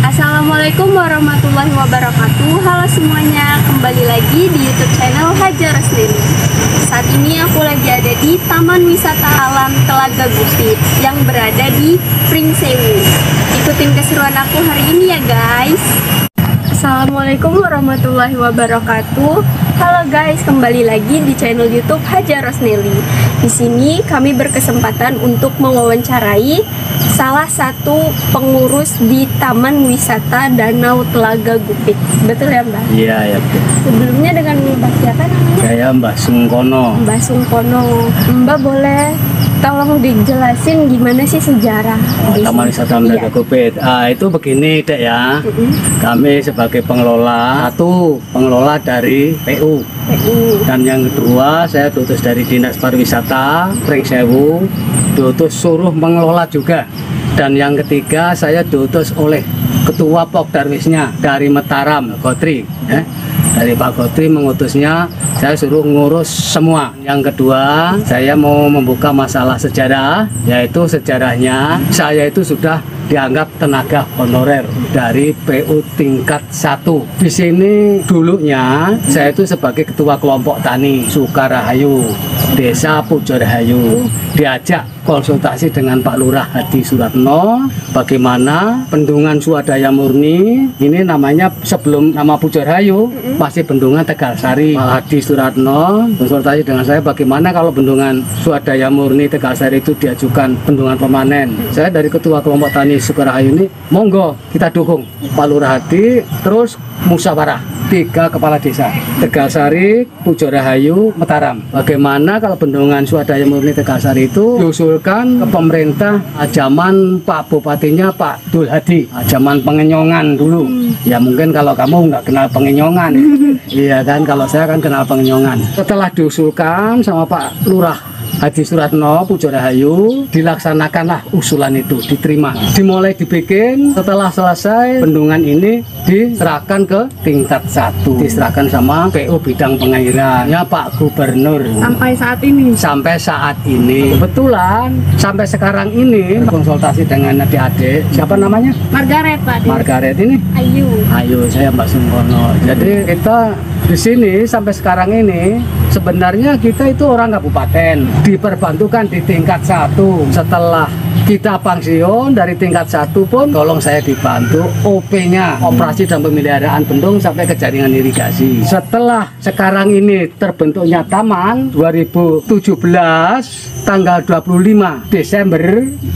Assalamualaikum warahmatullahi wabarakatuh. Halo semuanya, kembali lagi di YouTube channel Haja Roslini. Saat ini aku lagi ada di Taman Wisata Alam Telaga Gupit yang berada di Pringsewu. Ikutin keseruan aku hari ini ya guys. Assalamualaikum warahmatullahi wabarakatuh. Halo guys, kembali lagi di channel YouTube Haja Roslini. Di sini kami berkesempatan untuk mewawancarai salah satu pengurus di Taman Wisata Danau Telaga Gupit. Betul ya Mbak? Iya, ya betul. Sebelumnya dengan Mbak siapa namanya? Saya Mbak Sungkono. Mbak Sungkono. Mbak boleh tolong dijelasin gimana sih sejarah di Taman sini? Wisata Telaga Iya. Gupit. Itu begini Dek ya. Kami sebagai pengelola, satu pengelola dari PU. Dan yang kedua saya diutus dari Dinas Pariwisata Pringsewu, diutus suruh mengelola juga. Dan yang ketiga saya diutus oleh Ketua Pokdarwisnya dari Mataram, Gotri. Dari Pak Gotri mengutusnya, saya suruh ngurus semua. Yang kedua, saya mau membuka masalah sejarah, yaitu sejarahnya saya itu sudah dianggap tenaga honorer dari PU tingkat 1. Di sini dulunya saya itu sebagai ketua kelompok tani Sukarahayu, Desa Pujorahayu. Diajak konsultasi dengan Pak Lurah Hadi Suratno bagaimana bendungan swadaya murni ini, namanya sebelum nama Pujorahayu masih bendungan Tegalsari. Pak Hadi Suratno konsultasi dengan saya bagaimana kalau bendungan swadaya murni Tegalsari itu diajukan bendungan permanen. Saya dari ketua kelompok tani Sukarahayu ini, monggo kita dukung Pak Lurah Hadi. Terus musyawarah 3 kepala desa Tegalsari, Pujorahayu, Mataram. Bagaimana kalau bendungan swadaya murni Tegalsari itu diusulkan ke pemerintah zaman Pak Bupatinya Pak Dul Hadi, zaman pengenyongan dulu. Ya mungkin kalau kamu nggak kenal pengenyongan. Iya kan, kalau saya kan kenal pengenyongan. Setelah diusulkan sama Pak Lurah Hadi Suratno Pujorahayu, dilaksanakanlah usulan itu, diterima, dimulai dibikin. Setelah selesai, bendungan ini diserahkan ke tingkat 1, diserahkan sama PU bidang pengairan ya Pak Gubernur. Sampai saat ini? Sampai saat ini kebetulan sampai sekarang ini konsultasi dengan adik-adik. Siapa namanya? Margaret Pak. Margaret ini? Ayu, saya Mbak Sungkono. Jadi kita di sini sampai sekarang ini sebenarnya kita itu orang kabupaten, diperbantukan di tingkat 1. Setelah kita pensiun dari tingkat 1 pun tolong saya dibantu OP-nya, operasi dan pemeliharaan bendung sampai ke jaringan irigasi. Setelah sekarang ini terbentuknya taman 2017 tanggal 25 Desember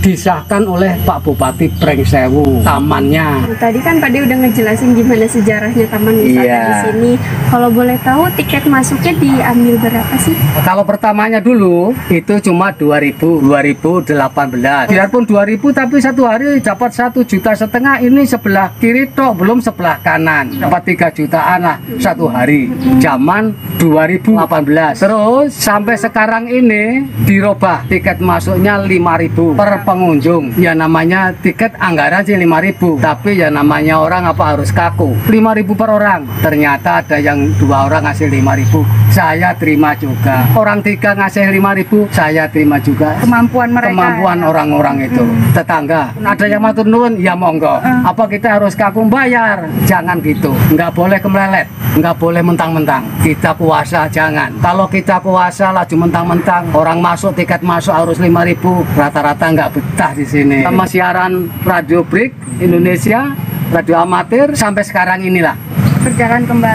disahkan oleh Pak Bupati Pringsewu tamannya. Tadi kan Pak De udah ngejelasin gimana sejarahnya taman wisata di sini. Kalau boleh tahu tiket masuknya diambil berapa sih? Kalau pertamanya dulu itu cuma 2018. Biarpun 2000 tapi satu hari dapat 1,5 juta. Ini sebelah kiri tok, belum sebelah kanan. Dapat 3 jutaan lah satu hari. Zaman 2018. Terus sampai sekarang ini dirubah tiket masuknya 5.000 per pengunjung. Ya namanya tiket anggaran sih 5.000, tapi ya namanya orang apa harus kaku. 5.000 per orang. Ternyata ada yang 2 orang ngasih 5.000, saya terima juga. Orang 3 ngasih 5.000, saya terima juga. Kemampuan mereka. Kemampuan orang-orang itu. Tetangga, ada yang matur nuwun, ya monggo. Apa kita harus kaku bayar? Jangan gitu. Nggak boleh kemelelet, nggak boleh mentang-mentang. Kita puasa jangan. Kalau kita puasa laju mentang-mentang, orang masuk tiket masuk harus 5.000, rata-rata nggak betah di sini. Sama siaran Radio Break Indonesia, radio amatir sampai sekarang inilah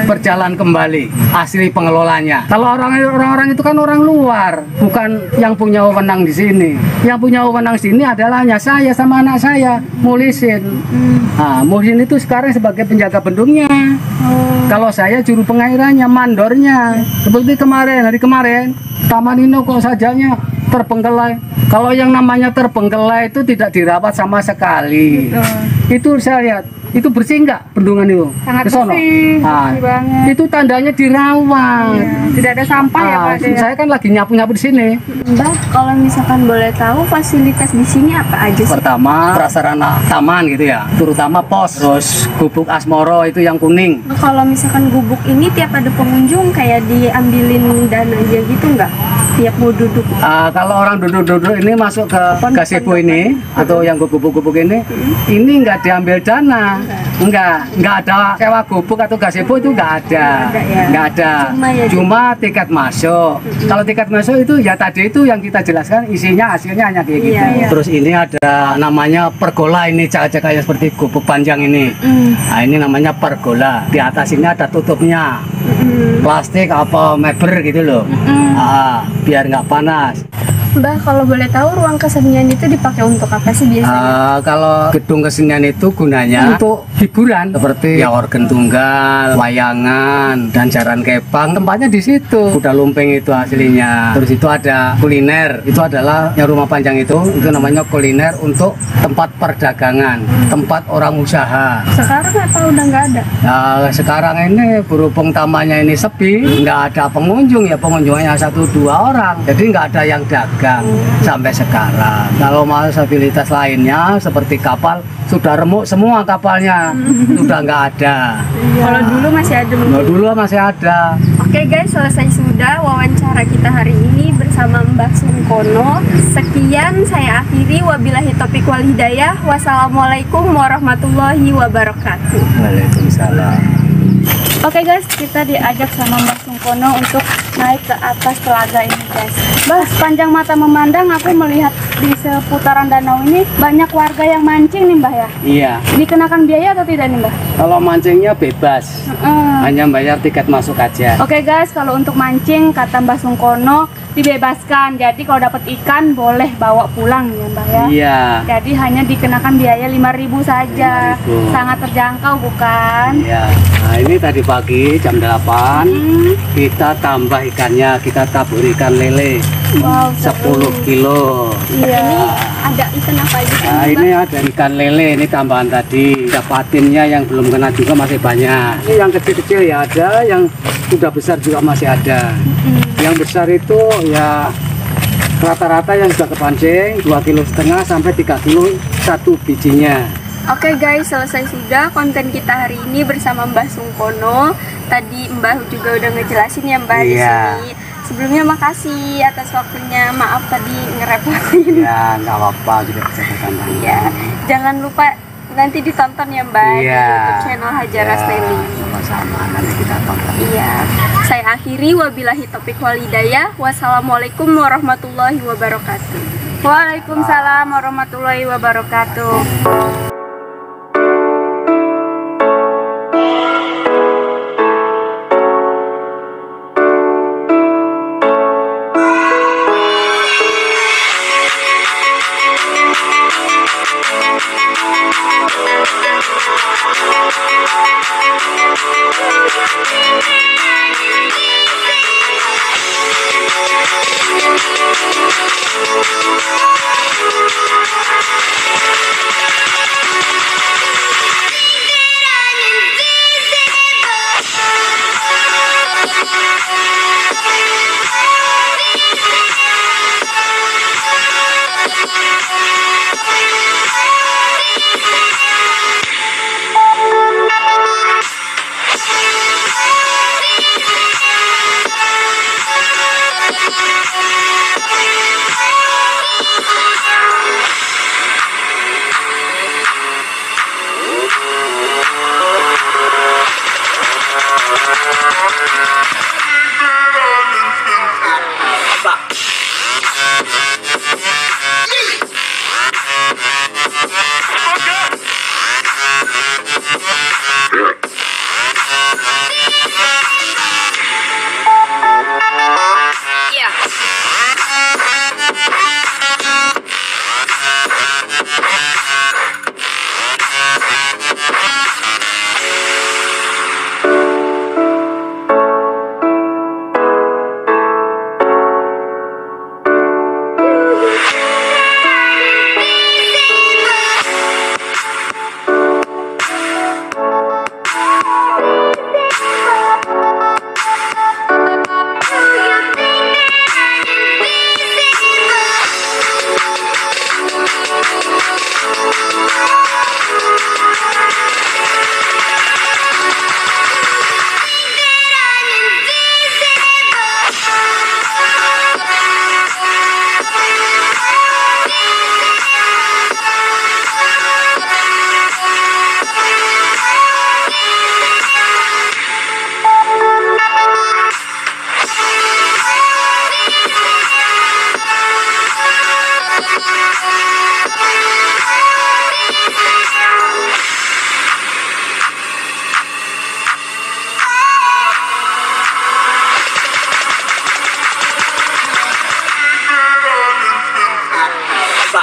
berjalan kembali asli pengelolanya. Kalau orang-orang itu kan orang luar, bukan yang punya wewenang di sini. Yang punya wewenang di sini adalah hanya saya sama anak saya, Mulisin. Nah, Mulisin itu sekarang sebagai penjaga bendungnya. Kalau saya juru pengairannya, mandornya. Seperti hari kemarin, taman ini kok sajanya terbengkelai. Kalau yang namanya terbengkelai itu tidak dirawat sama sekali. Itu saya lihat, itu bersih nggak bendungan itu? Sangat bersih, bersih banget. Itu tandanya dirawat. Tidak ada sampah ya Pak De? Saya kan lagi nyapu-nyapu di sini. Mbak, kalau misalkan boleh tahu fasilitas di sini apa aja sih? Pertama, prasarana taman gitu ya, terutama pos, terus gubuk asmoro itu yang kuning. Kalau misalkan gubuk ini tiap ada pengunjung kayak diambilin dana aja gitu nggak? Tiap mau duduk? Kalau orang duduk-duduk ini masuk ke gazebo ini atau yang gubuk-gubuk ini nggak diambil dana. Enggak ada sewa gubuk atau gazebo itu enggak ada. Enggak ada. Cuma tiket masuk. Kalau tiket masuk itu ya tadi itu yang kita jelaskan isinya hasilnya hanya kayak gitu. Terus ini ada namanya pergola, ini jaga-jaga yang seperti gubuk panjang ini. Nah, ini namanya pergola. Di atas ini ada tutupnya. Plastik apa meber gitu loh. Biar nggak panas. Mbah, kalau boleh tahu ruang kesenian itu dipakai untuk apa sih biasanya? Kalau gedung kesenian itu gunanya untuk hiburan seperti ya organ tunggal, wayangan, dan jaran kepang. Tempatnya di situ. Kuda lumping itu aslinya. Terus itu ada kuliner. Itu adalah yang rumah panjang itu namanya kuliner untuk tempat perdagangan, tempat orang usaha. Sekarang apa udah nggak ada? Nah, sekarang ini berhubung tamannya ini sepi, nggak ada pengunjung, ya pengunjungnya 1-2 orang. Jadi nggak ada yang dagang sampai sekarang. Kalau fasilitas lainnya seperti kapal sudah remuk semua kapalnya, sudah nggak ada. Kalau dulu masih ada. Dulu masih ada. Oke guys, selesai sudah wawancara kita hari ini bersama Mbah Sungkono. Sekian saya akhiri, wabillahi taufiq wal hidayah. Wassalamualaikum warahmatullahi wabarakatuh. Waalaikumsalam. Oke guys, kita diajak sama Mbah Sungkono untuk naik ke atas telaga ini guys. Mbah, sepanjang mata memandang aku melihat di seputaran danau ini banyak warga yang mancing nih Mbah ya. Iya. Dikenakan biaya atau tidak nih Mbah? Kalau mancingnya bebas, hanya bayar tiket masuk aja. Oke guys, kalau untuk mancing kata Mbah Sungkono dibebaskan. Jadi kalau dapat ikan boleh bawa pulang ya Mbah ya. Iya. Jadi hanya dikenakan biaya 5.000 saja. 5.000. Sangat terjangkau bukan? Iya. Nah, ini tadi pagi jam 8 kita tambah ikannya, kita tabur ikan lele. Wow, 10 kilo. Iya. Ini ada ikan apa aja? Nah, ini ada ikan lele, ini tambahan tadi. Ada patinnya yang belum kena juga masih banyak. Ini yang kecil-kecil ya ada, yang sudah besar juga masih ada. Yang besar itu ya rata-rata yang sudah kepancing 2,5 kg sampai 3 kilo satu bijinya. Oke guys, selesai sudah konten kita hari ini bersama Mbah Sungkono. Tadi Mbah juga udah ngejelasin ya Mbah di sini. Sebelumnya makasih atas waktunya, maaf tadi ngerepotin. Ya, nggak apa-apa, juga bisa ditantang. Iya, jangan lupa nanti ditonton ya Mbak di YouTube channel Hajar Rasneli. Sama-sama, nanti kita tonton. Iya, saya akhiri, wabillahi taufiq wal hidayah. Wassalamualaikum warahmatullahi wabarakatuh. Waalaikumsalam warahmatullahi wabarakatuh.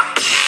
Pak.